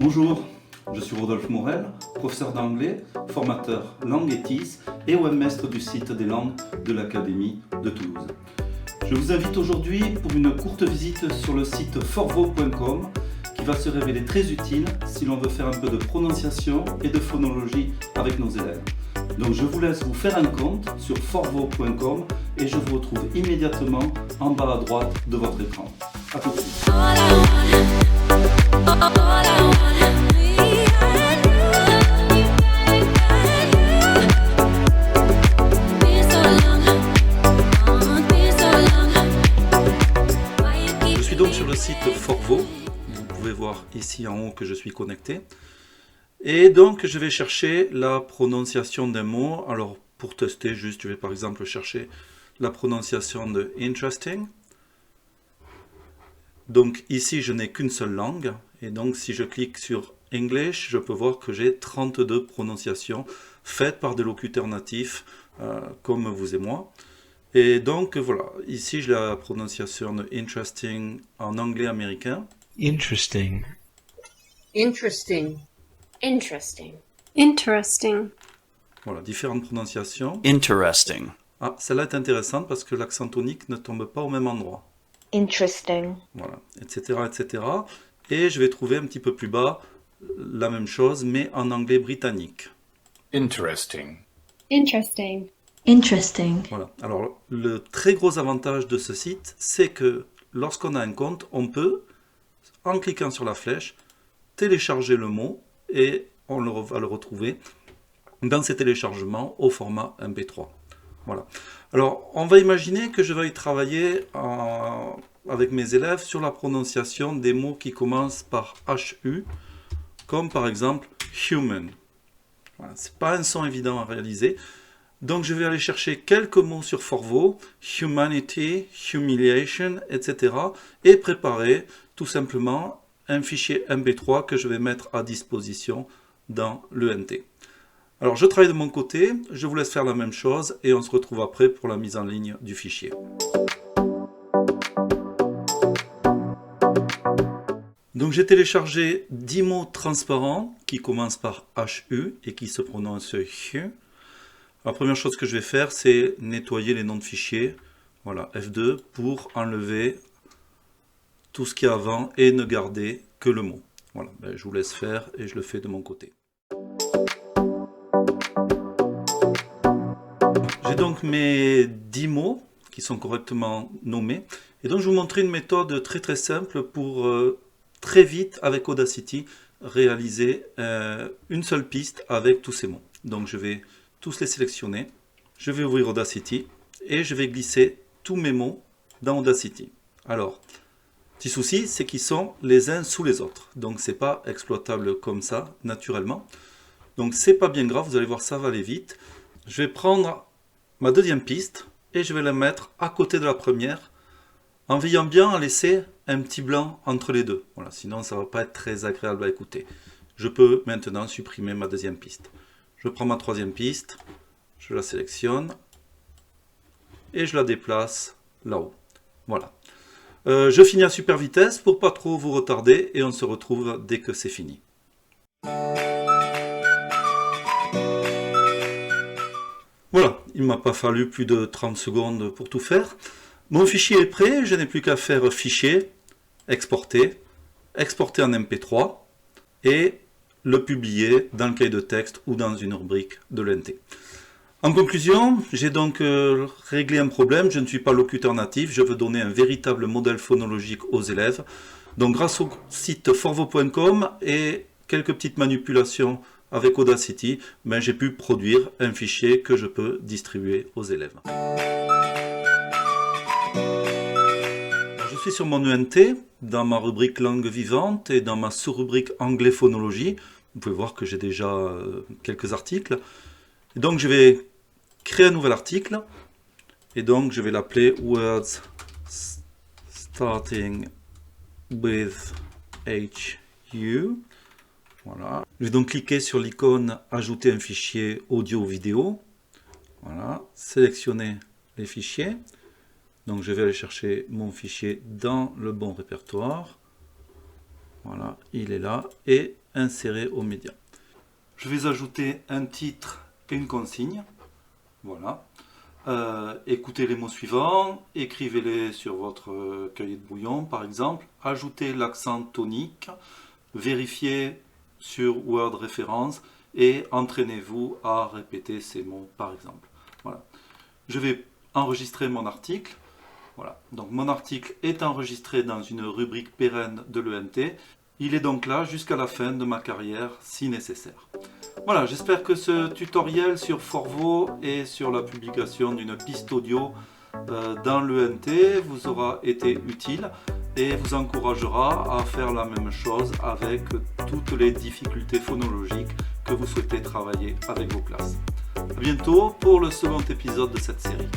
Bonjour, je suis Rodolphe Morel, professeur d'anglais, formateur langue et TIS et webmestre du site des langues de l'Académie de Toulouse. Je vous invite aujourd'hui pour une courte visite sur le site forvo.com qui va se révéler très utile si l'on veut faire un peu de prononciation et de phonologie avec nos élèves. Donc je vous laisse vous faire un compte sur forvo.com et je vous retrouve immédiatement en bas à droite de votre écran. A tout de suite. Je suis donc sur le site Forvo. Vous pouvez voir ici en haut que je suis connecté. Et donc je vais chercher la prononciation d'un mot. Alors pour tester, juste je vais par exemple chercher la prononciation de interesting. Donc ici je n'ai qu'une seule langue. Et donc si je clique sur English, je peux voir que j'ai 32 prononciations faites par des locuteurs natifs comme vous et moi. Et donc voilà, ici j'ai la prononciation de interesting en anglais américain. Interesting. Interesting. Interesting. Interesting. Voilà, différentes prononciations. Interesting. Ah, celle-là est intéressante parce que l'accent tonique ne tombe pas au même endroit. Interesting. Voilà, etc., etc. Et je vais trouver un petit peu plus bas la même chose, mais en anglais britannique. Interesting. Interesting. Interesting. Voilà. Alors, le très gros avantage de ce site, c'est que lorsqu'on a un compte, on peut, en cliquant sur la flèche, télécharger le mot et on va le retrouver dans ces téléchargements au format MP3. Voilà. Alors, on va imaginer que je vais y travailler avec mes élèves sur la prononciation des mots qui commencent par HU, comme par exemple human. Voilà. Ce n'est pas un son évident à réaliser. Donc, je vais aller chercher quelques mots sur Forvo, humanity, humiliation, etc. et préparer tout simplement un fichier MP3 que je vais mettre à disposition dans l'ENT. Alors, je travaille de mon côté, je vous laisse faire la même chose et on se retrouve après pour la mise en ligne du fichier. Donc, j'ai téléchargé 10 mots transparents qui commencent par HU et qui se prononcent HU. La première chose que je vais faire, c'est nettoyer les noms de fichiers. Voilà, F2 pour enlever tout ce qui est avant et ne garder que le mot. Voilà, je vous laisse faire et je le fais de mon côté. J'ai donc mes 10 mots qui sont correctement nommés. Et donc je vais vous montrer une méthode très très simple pour très vite avec Audacity réaliser une seule piste avec tous ces mots. Donc je vais tous les sélectionner. Je vais ouvrir Audacity et je vais glisser tous mes mots dans Audacity. Alors, petit souci, c'est qu'ils sont les uns sous les autres. Donc c'est pas exploitable comme ça, naturellement. Donc c'est pas bien grave, vous allez voir, ça va aller vite. Je vais prendre ma deuxième piste et je vais la mettre à côté de la première en veillant bien à laisser un petit blanc entre les deux. Voilà, sinon ça ne va pas être très agréable à écouter. Je peux maintenant supprimer ma deuxième piste. Je prends ma troisième piste, je la sélectionne et je la déplace là-haut. Voilà. Je finis à super vitesse pour pas trop vous retarder et on se retrouve dès que c'est fini. Voilà, il ne m'a pas fallu plus de 30 secondes pour tout faire. Mon fichier est prêt, je n'ai plus qu'à faire fichier, exporter, exporter en MP3 et le publier dans le cahier de texte ou dans une rubrique de l'ENT. En conclusion, j'ai donc réglé un problème, je ne suis pas locuteur natif, je veux donner un véritable modèle phonologique aux élèves. Donc grâce au site forvo.com et quelques petites manipulations avec Audacity, j'ai pu produire un fichier que je peux distribuer aux élèves. Je suis sur mon ENT, dans ma rubrique langue vivante et dans ma sous-rubrique anglais phonologie. Vous pouvez voir que j'ai déjà quelques articles. Et donc je vais créer un nouvel article et donc je vais l'appeler Words Starting with HU. Voilà. Je vais donc cliquer sur l'icône Ajouter un fichier audio ou vidéo. Voilà. Sélectionner les fichiers. Donc je vais aller chercher mon fichier dans le bon répertoire. Voilà, il est là. Et insérer au média. Je vais ajouter un titre et une consigne. Voilà. Écoutez les mots suivants, écrivez-les sur votre cahier de bouillon par exemple, ajoutez l'accent tonique, vérifiez sur Word Référence et entraînez-vous à répéter ces mots par exemple. Voilà. Je vais enregistrer mon article. Voilà. Donc mon article est enregistré dans une rubrique pérenne de l'ENT. Il est donc là jusqu'à la fin de ma carrière si nécessaire. Voilà, j'espère que ce tutoriel sur Forvo et sur la publication d'une piste audio dans l'ENT vous aura été utile et vous encouragera à faire la même chose avec toutes les difficultés phonologiques que vous souhaitez travailler avec vos classes. À bientôt pour le second épisode de cette série.